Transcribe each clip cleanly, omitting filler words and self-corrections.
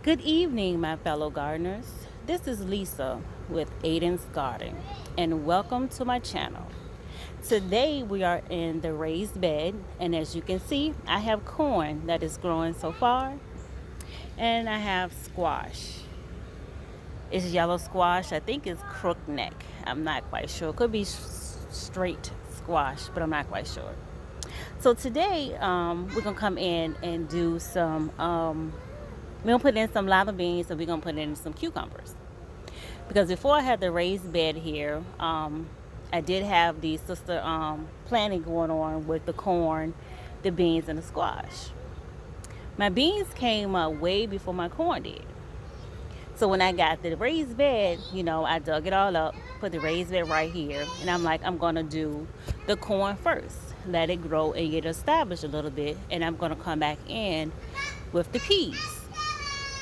Good evening, my fellow gardeners. This is Lisa with Aiden's Garden, and welcome to my channel. Today we are in the raised bed, and as you can see, I have corn that is growing so far, and I have squash. It's yellow squash. I think it's crookneck. I'm not quite sure. It could be straight squash, but I'm not quite sure. So today we're gonna come in and do some. We're gonna put in some lima beans, and we're gonna put in some cucumbers. Because before I had the raised bed here, I did have the sister planting going on with the corn, the beans, and the squash. My beans came up way before my corn did. So when I got the raised bed, I dug it all up, put the raised bed right here, and I'm like, I'm gonna do the corn first, let it grow and get established a little bit, and I'm gonna come back in with the peas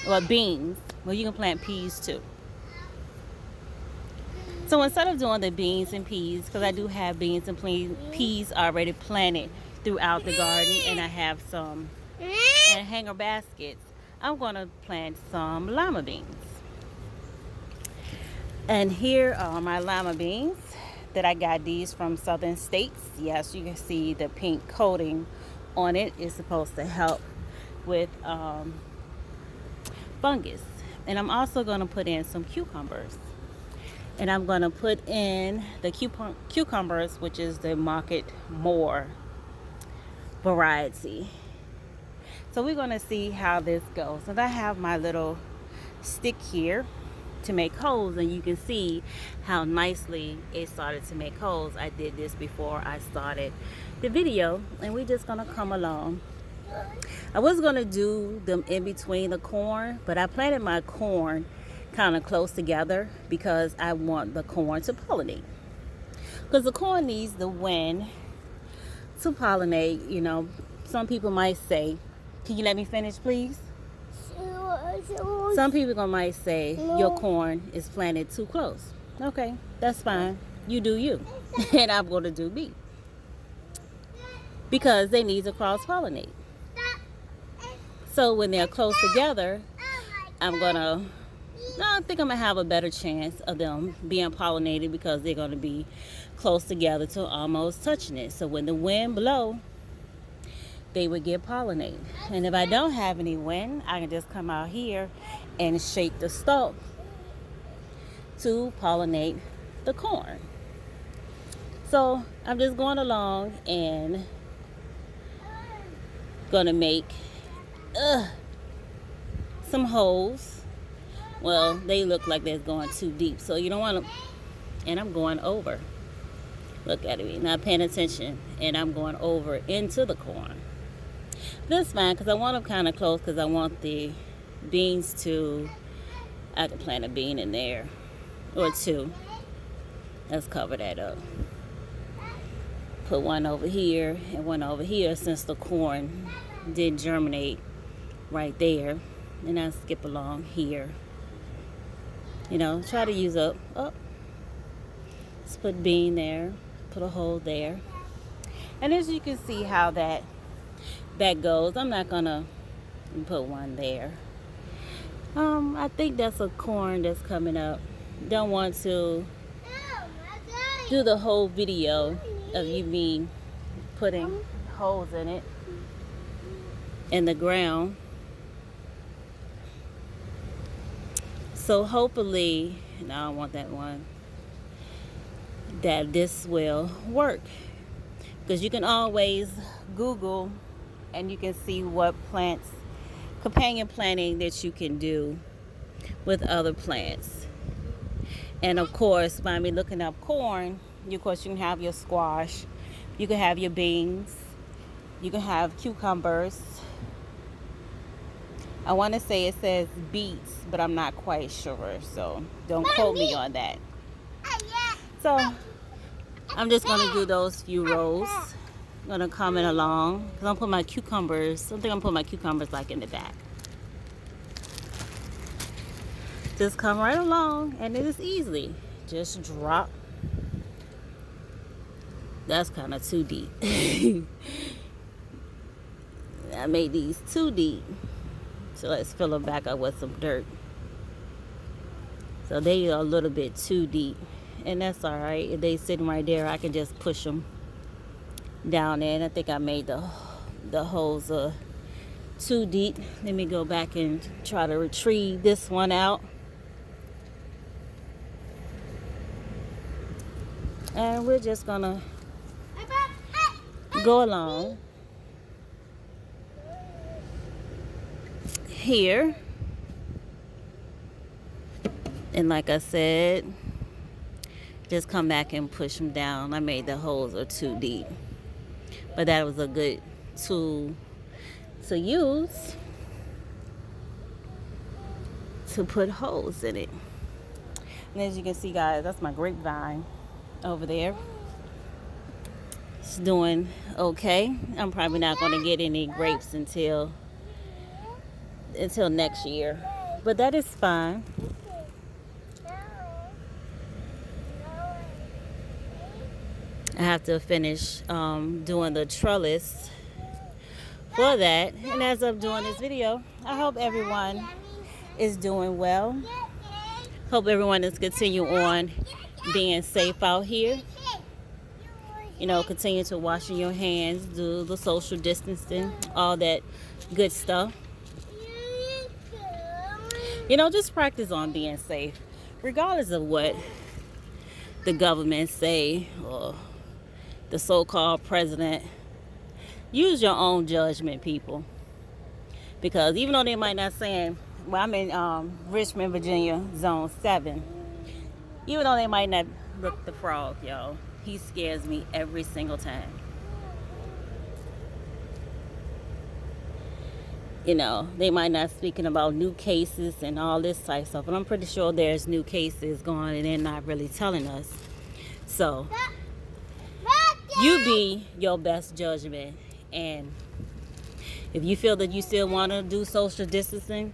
or beans. Well, you can plant peas too. So instead of doing the beans and peas, because I do have beans and peas already planted throughout the garden, and I have some in hanger baskets, I'm going to plant some lima beans. And here are my lima beans that I got these from Southern States. Yes, you can see the pink coating on it is supposed to help with fungus. And I'm also going to put in some cucumbers. And I'm going to put in the cucumbers, which is the Market More variety. So we're going to see how this goes. And I have my little stick here to make holes, and you can see how nicely it started to make holes. I did this before I started the video, and we're just going to come along. I was going to do them in between the corn, but I planted my corn kind of close together because I want the corn to pollinate. Because the corn needs the wind to pollinate. Some people might say, can you let me finish, please? Some people might say your corn is planted too close. Okay, that's fine. You do you. And I'm going to do me. Because they need to cross-pollinate. So when they're close together, I think I'm going to have a better chance of them being pollinated because they're going to be close together to almost touching it. So when the wind blows, they would get pollinated. And if I don't have any wind, I can just come out here and shake the stalk to pollinate the corn. So I'm just going along and going to make some holes. Well, they look like they're going too deep, so you don't want to. And I'm going over. Look at me, not paying attention, and I'm going over into the corn. That's fine because I want them kind of close because I want the beans to. I can plant a bean in there or two. Let's cover that up. Put one over here and one over here since the corn did germinate right there, and I skip along here. Try to use up. Oh, let's put bean there, put a hole there, and as you can see how that goes. I'm not gonna put one there. I think that's a corn that's coming up. Don't want to do the whole video of me putting holes in it in the ground. So hopefully, no, I don't want that one, that this will work. Because you can always Google and you can see what companion planting that you can do with other plants. And of course, by me looking up corn, you can have your squash, you can have your beans, you can have cucumbers. I want to say it says beets, but I'm not quite sure, so don't quote me on that. So I'm just going to do those few rows. I'm going to comment along. I'm going to put my cucumbers, I think I'm going to put my cucumbers like in the back. Just come right along, and it is easy. Just drop. That's kind of too deep. I made these too deep. So let's fill them back up with some dirt. So they are a little bit too deep, and that's all right. If they sitting right there, I can just push them down there. And I think I made the holes too deep. Let me go back and try to retrieve this one out. And we're just gonna go along here. And like I said, just come back and push them down. I made the holes are too deep, but that was a good tool to use to put holes in it. And as you can see, guys, that's my grapevine over there. It's doing okay. I'm probably not going to get any grapes until next year, but that is fine. I have to finish doing the trellis for that. And as I'm doing this video, I hope everyone is doing well. Hope everyone is continuing on being safe out here. You know, continue to washing your hands, do the social distancing, all that good stuff. You know, just practice on being safe, regardless of what the government say or the so-called president. Use your own judgment, people, because even though they might not saying, well, I'm in Richmond, Virginia, zone 7, even though they might not look the frog, y'all, he scares me every single time. You know, they might not speaking about new cases and all this type of stuff, but I'm pretty sure there's new cases going and they're not really telling us. So you be your best judgment, and if you feel that you still want to do social distancing,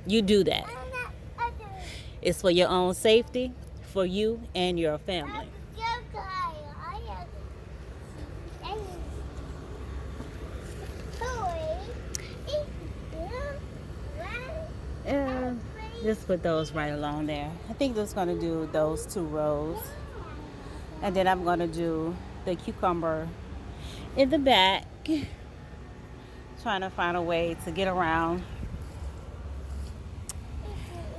you do that. It's for your own safety, for you and your family. And just put those right along there. I think that's going to do those 2 rows, and then I'm going to do the cucumber in the back, trying to find a way to get around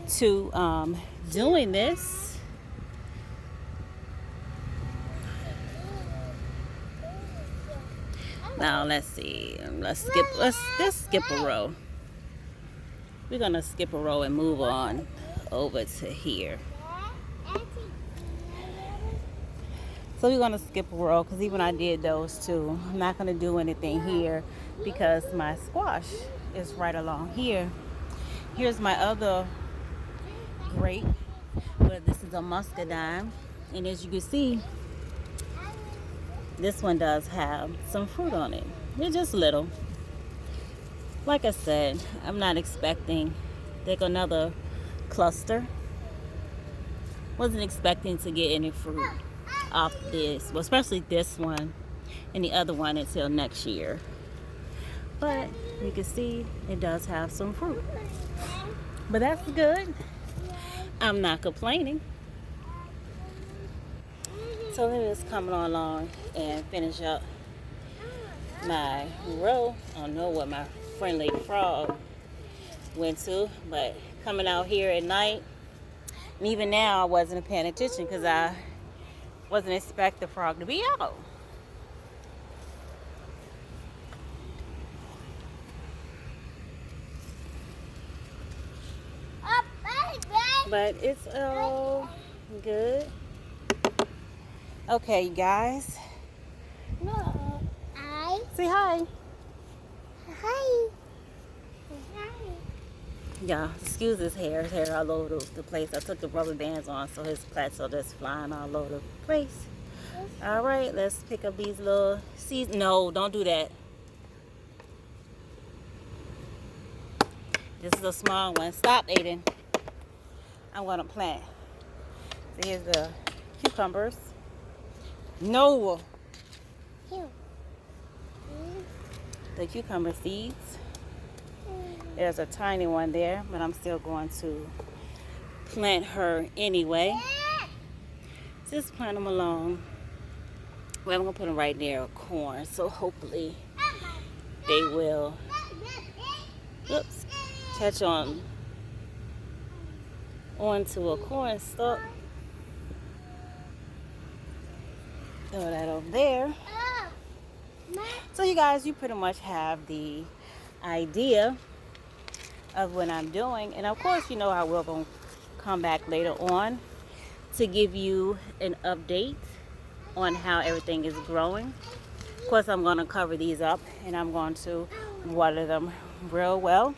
to doing this. Now let's see, let's skip a row. We're gonna skip a row and move on over to here. So we're gonna skip a row because even I did those 2. I'm not gonna do anything here because my squash is right along here. Here's my other grape, but this is a muscadine, and as you can see, this one does have some fruit on it. It's just little. Like I said, I'm not expecting like another cluster. Wasn't expecting to get any fruit off this, well, especially this one and the other one, until next year. But you can see it does have some fruit, but that's good. I'm not complaining. So let me just come along and finish up my row. I don't know what my friendly frog went to, but coming out here at night, and even now I wasn't paying attention because I wasn't expecting the frog to be out. But it's all good. Okay, you guys. No, Say hi. Hi. Hi. Yeah, excuse his hair. His hair all over the place. I took the rubber bands on, so his plaits are just flying all over the place. All right, let's pick up these little seeds. No, don't do that. This is a small one. Stop, Aiden. I'm going to plant. So here's the cucumbers. No. Here. The cucumber seeds. There's a tiny one there, but I'm still going to plant her anyway. Just plant them along. Well, I'm going to put them right near a corn, so hopefully they will, oops, catch onto a corn stalk. Throw that over there. So you guys, you pretty much have the idea of what I'm doing. And of course, you know, I will going to come back later on to give you an update on how everything is growing. Of course, I'm going to cover these up and I'm going to water them real well.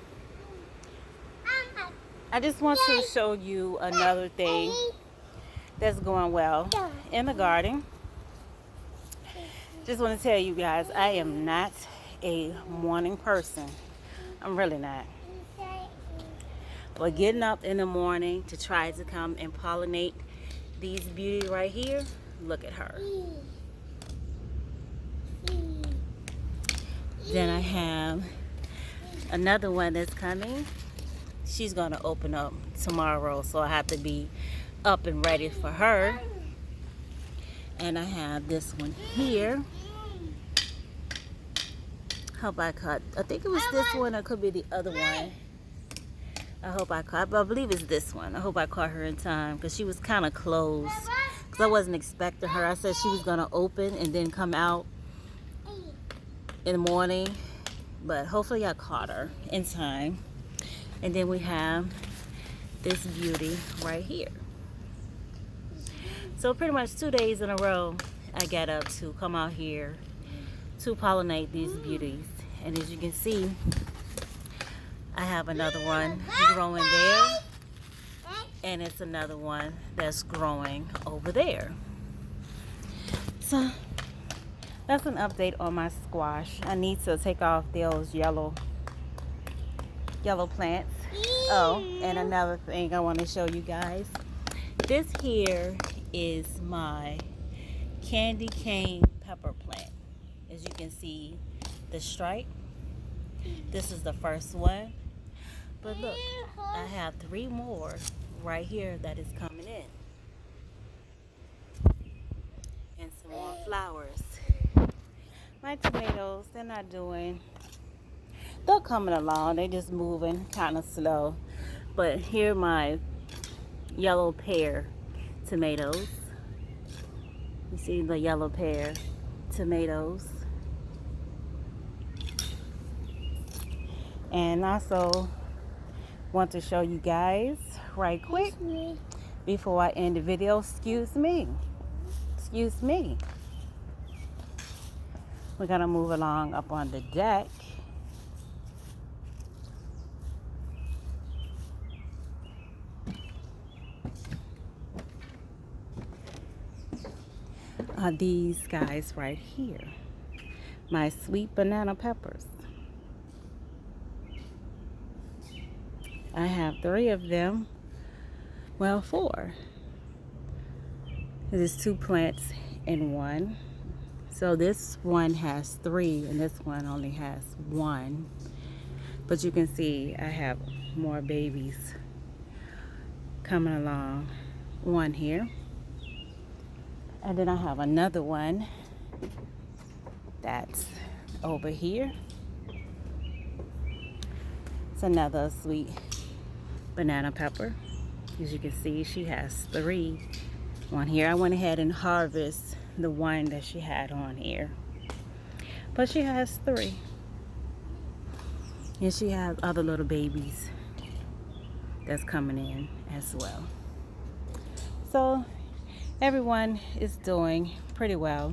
I just want to show you another thing that's going well in the garden. Just want to tell you guys, I am not a morning person. I'm really not. But getting up in the morning to try to come and pollinate these beauties right here, look at her. Then I have another one that's coming. She's going to open up tomorrow, so I have to be up and ready for her. And I have this one here. Hope I caught, I think it was this one, or it could be the other one. I hope I caught, but I believe it's this one. I hope I caught her in time because she was kind of closed. Because I wasn't expecting her. I said she was going to open and then come out in the morning. But hopefully I caught her in time. And then we have this beauty right here. So pretty much 2 days in a row, I got up to come out here to pollinate these beauties. And as you can see, I have another one growing there. And it's another one that's growing over there. So that's an update on my squash. I need to take off those yellow plants. Oh, and another thing I want to show you guys. This here is my candy cane pepper plant. As you can see, the stripe. This is the first one. But look, I have 3 more right here that is coming in. And some more flowers. My tomatoes, they're coming along. They're just moving kind of slow. But here are my yellow pear tomatoes. You see the yellow pear tomatoes. And also want to show you guys right quick before I end the video. Excuse me. We're gonna move along up on the deck. These guys right here, my sweet banana peppers. I have 3 of them. Well, 4. There's 2 plants in one. So this one has 3 and this one only has 1. But you can see I have more babies coming along. One here. And then I have another one that's over here. It's another sweet banana pepper. As you can see, she has 3 on here. I went ahead and harvested the one that she had on here. But she has 3. And she has other little babies that's coming in as well. So everyone is doing pretty well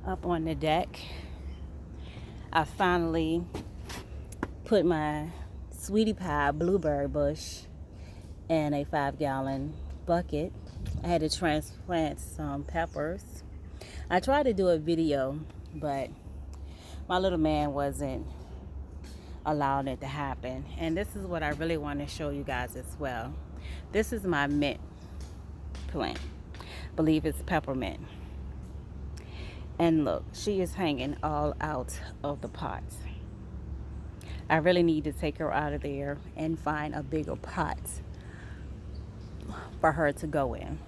up on the deck. I finally put my sweetie pie blueberry bush in a 5-gallon bucket. I had to transplant some peppers. I tried to do a video, but my little man wasn't allowing it to happen. And this is what I really want to show you guys as well. This is my mint plant. I believe it's peppermint. And look, she is hanging all out of the pot. I really need to take her out of there and find a bigger pot for her to go in.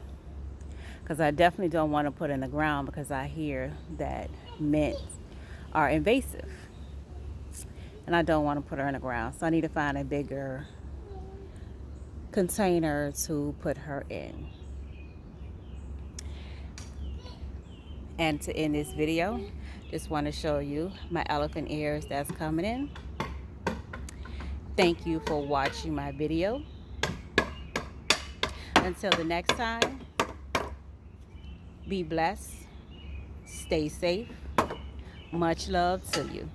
Because I definitely don't want to put in the ground because I hear that mints are invasive. And I don't want to put her in the ground. So I need to find a bigger container to put her in. And to end this video, just want to show you my elephant ears that's coming in. Thank you for watching my video. Until the next time, be blessed, stay safe. Much love to you.